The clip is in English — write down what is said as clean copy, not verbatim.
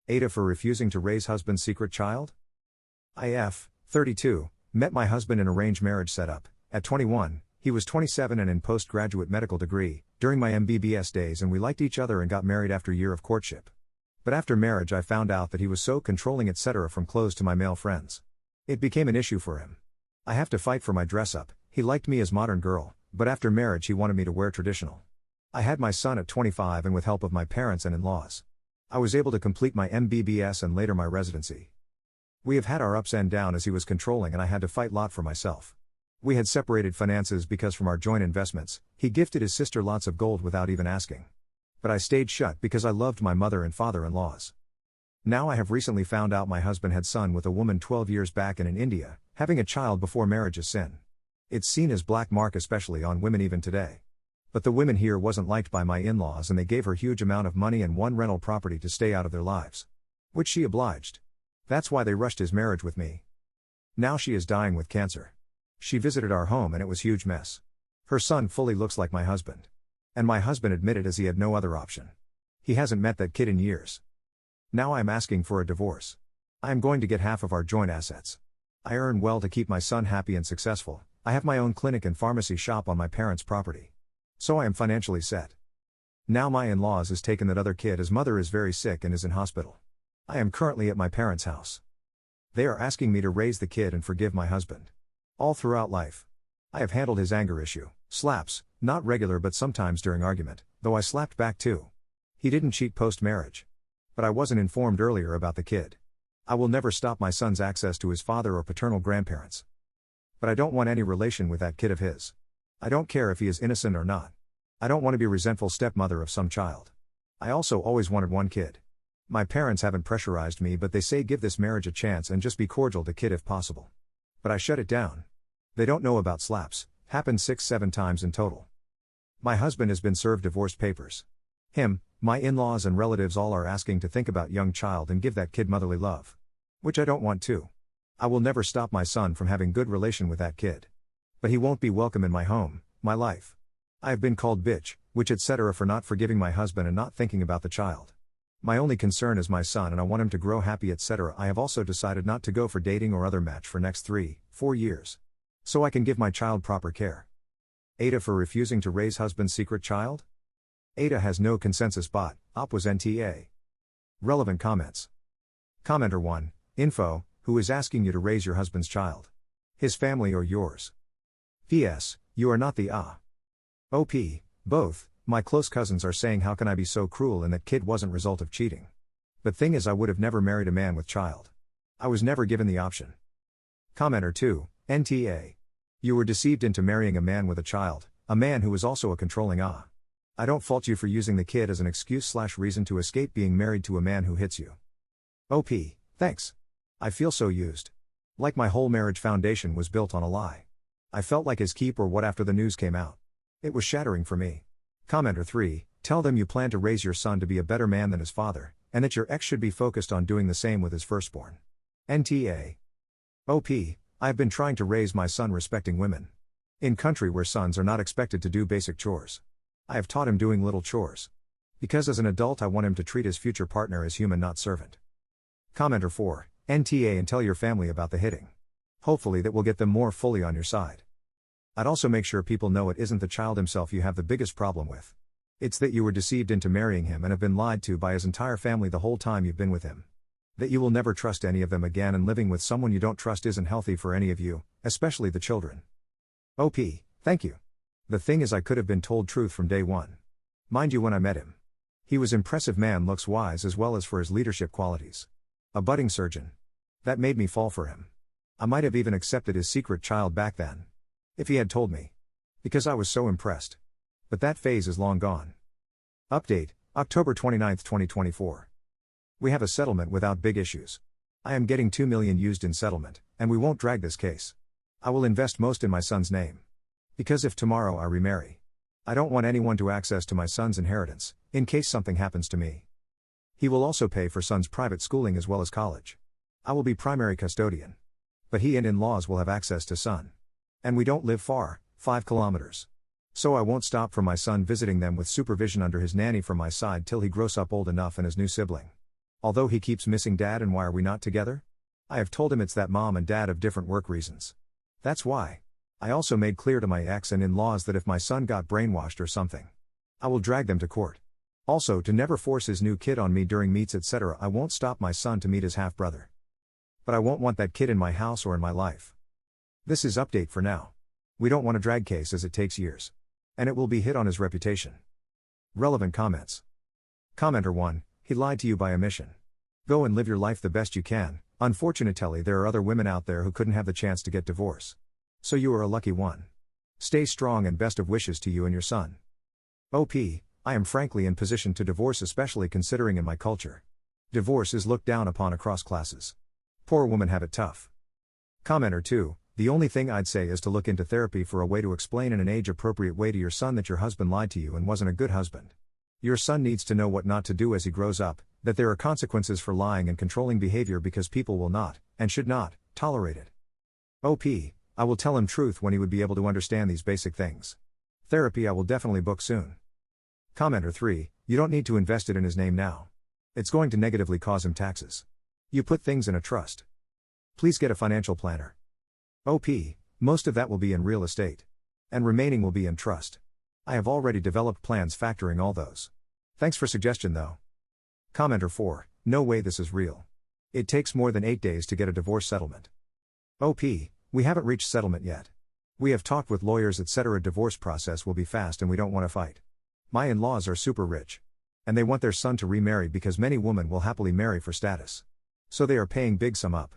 AITAH for refusing to raise husband's secret child? IF, 32, met my husband in arranged marriage setup. At 21, he was 27 and in postgraduate medical degree, during my MBBS days, and we liked each other and got married after a year of courtship. But after marriage I found out that he was so controlling etc. from clothes to my male friends. It became an issue for him. I have to fight for my dress up. He liked me as modern girl, but after marriage he wanted me to wear traditional. I had my son at 25 and with help of my parents and in-laws. I was able to complete my MBBS and later my residency. We have had our ups and downs as he was controlling and I had to fight lot for myself. We had separated finances because from our joint investments, he gifted his sister lots of gold without even asking. But I stayed shut because I loved my mother and father-in-laws. Now I have recently found out my husband had son with a woman 12 years back and in India, having a child before marriage is sin. It's seen as black mark especially on women even today. But the women here wasn't liked by my in-laws and they gave her huge amount of money and one rental property to stay out of their lives. Which she obliged. That's why they rushed his marriage with me. Now she is dying with cancer. She visited our home and it was huge mess. Her son fully looks like my husband. And my husband admitted as he had no other option. He hasn't met that kid in years. Now I am asking for a divorce. I am going to get half of our joint assets. I earn well to keep my son happy and successful. I have my own clinic and pharmacy shop on my parents' property. So I am financially set. Now my in-laws has taken that other kid as mother is very sick and is in hospital. I am currently at my parents' house. They are asking me to raise the kid and forgive my husband. All throughout life. I have handled his anger issue. Slaps, not regular but sometimes during argument, though I slapped back too. He didn't cheat post-marriage. But I wasn't informed earlier about the kid. I will never stop my son's access to his father or paternal grandparents. But I don't want any relation with that kid of his. I don't care if he is innocent or not. I don't want to be resentful stepmother of some child. I also always wanted one kid. My parents haven't pressurized me but they say give this marriage a chance and just be cordial to kid if possible. But I shut it down. They don't know about slaps, happened 6-7 times in total. My husband has been served divorce papers. Him, my in-laws and relatives all are asking to think about young child and give that kid motherly love. Which I don't want to. I will never stop my son from having good relation with that kid. But he won't be welcome in my home, my life. I have been called bitch, which etc. for not forgiving my husband and not thinking about the child. My only concern is my son and I want him to grow happy etc. I have also decided not to go for dating or other match for next 3-4 years. So I can give my child proper care. AITAH for refusing to raise husband's secret child? AITAH has no consensus bot, op was NTA. Relevant comments. Commenter 1, info, who is asking you to raise your husband's child? His family or yours? PS, you are not the OP, both. My close cousins are saying how can I be so cruel and that kid wasn't result of cheating. But thing is I would have never married a man with child. I was never given the option. Commenter 2, NTA. You were deceived into marrying a man with a child, a man who was also a controlling I don't fault you for using the kid as an excuse/reason to escape being married to a man who hits you. OP, thanks. I feel so used. Like my whole marriage foundation was built on a lie. I felt like his keep or what after the news came out. It was shattering for me. Commenter 3, tell them you plan to raise your son to be a better man than his father, and that your ex should be focused on doing the same with his firstborn. NTA. OP, I have been trying to raise my son respecting women. In country where sons are not expected to do basic chores. I have taught him doing little chores. Because as an adult I want him to treat his future partner as human not servant. Commenter 4, NTA and tell your family about the hitting. Hopefully that will get them more fully on your side. I'd also make sure people know it isn't the child himself you have the biggest problem with. It's that you were deceived into marrying him and have been lied to by his entire family the whole time you've been with him. That you will never trust any of them again and living with someone you don't trust isn't healthy for any of you, especially the children. OP, thank you. The thing is I could have been told truth from day one. Mind you when I met him. He was impressive man looks wise as well as for his leadership qualities. A budding surgeon. That made me fall for him. I might have even accepted his secret child back then. If he had told me. Because I was so impressed. But that phase is long gone. Update, October 29, 2024. We have a settlement without big issues. I am getting 2 million used in settlement, and we won't drag this case. I will invest most in my son's name. Because if tomorrow I remarry, I don't want anyone to access to my son's inheritance, in case something happens to me. He will also pay for son's private schooling as well as college. I will be primary custodian. But he and in-laws will have access to son. And we don't live far, 5 kilometers. So I won't stop from my son visiting them with supervision under his nanny from my side till he grows up old enough and his new sibling. Although he keeps missing dad, and why are we not together? I have told him it's that mom and dad have different work reasons. That's why. I also made clear to my ex and in-laws that if my son got brainwashed or something, I will drag them to court. Also, to never force his new kid on me during meets, etc. I won't stop my son to meet his half-brother. But I won't want that kid in my house or in my life. This is update for now. We don't want a drag case as it takes years. And it will be hit on his reputation. Relevant comments. Commenter 1, he lied to you by omission. Go and live your life the best you can. Unfortunately, there are other women out there who couldn't have the chance to get divorce. So you are a lucky one. Stay strong and best of wishes to you and your son. OP, I am frankly in position to divorce, especially considering in my culture, divorce is looked down upon across classes. Poor women have it tough. Commenter 2, the only thing I'd say is to look into therapy for a way to explain in an age-appropriate way to your son that your husband lied to you and wasn't a good husband. Your son needs to know what not to do as he grows up, that there are consequences for lying and controlling behavior because people will not, and should not, tolerate it. OP, I will tell him truth when he would be able to understand these basic things. Therapy I will definitely book soon. Commenter 3, you don't need to invest it in his name now. It's going to negatively cause him taxes. You put things in a trust. Please get a financial planner. OP, most of that will be in real estate. And remaining will be in trust. I have already developed plans factoring all those. Thanks for suggestion though. Commenter 4, no way this is real. It takes more than 8 days to get a divorce settlement. OP, we haven't reached settlement yet. We have talked with lawyers, etc. Divorce process will be fast and we don't want to fight. My in-laws are super rich. And they want their son to remarry because many women will happily marry for status. So they are paying big sum up.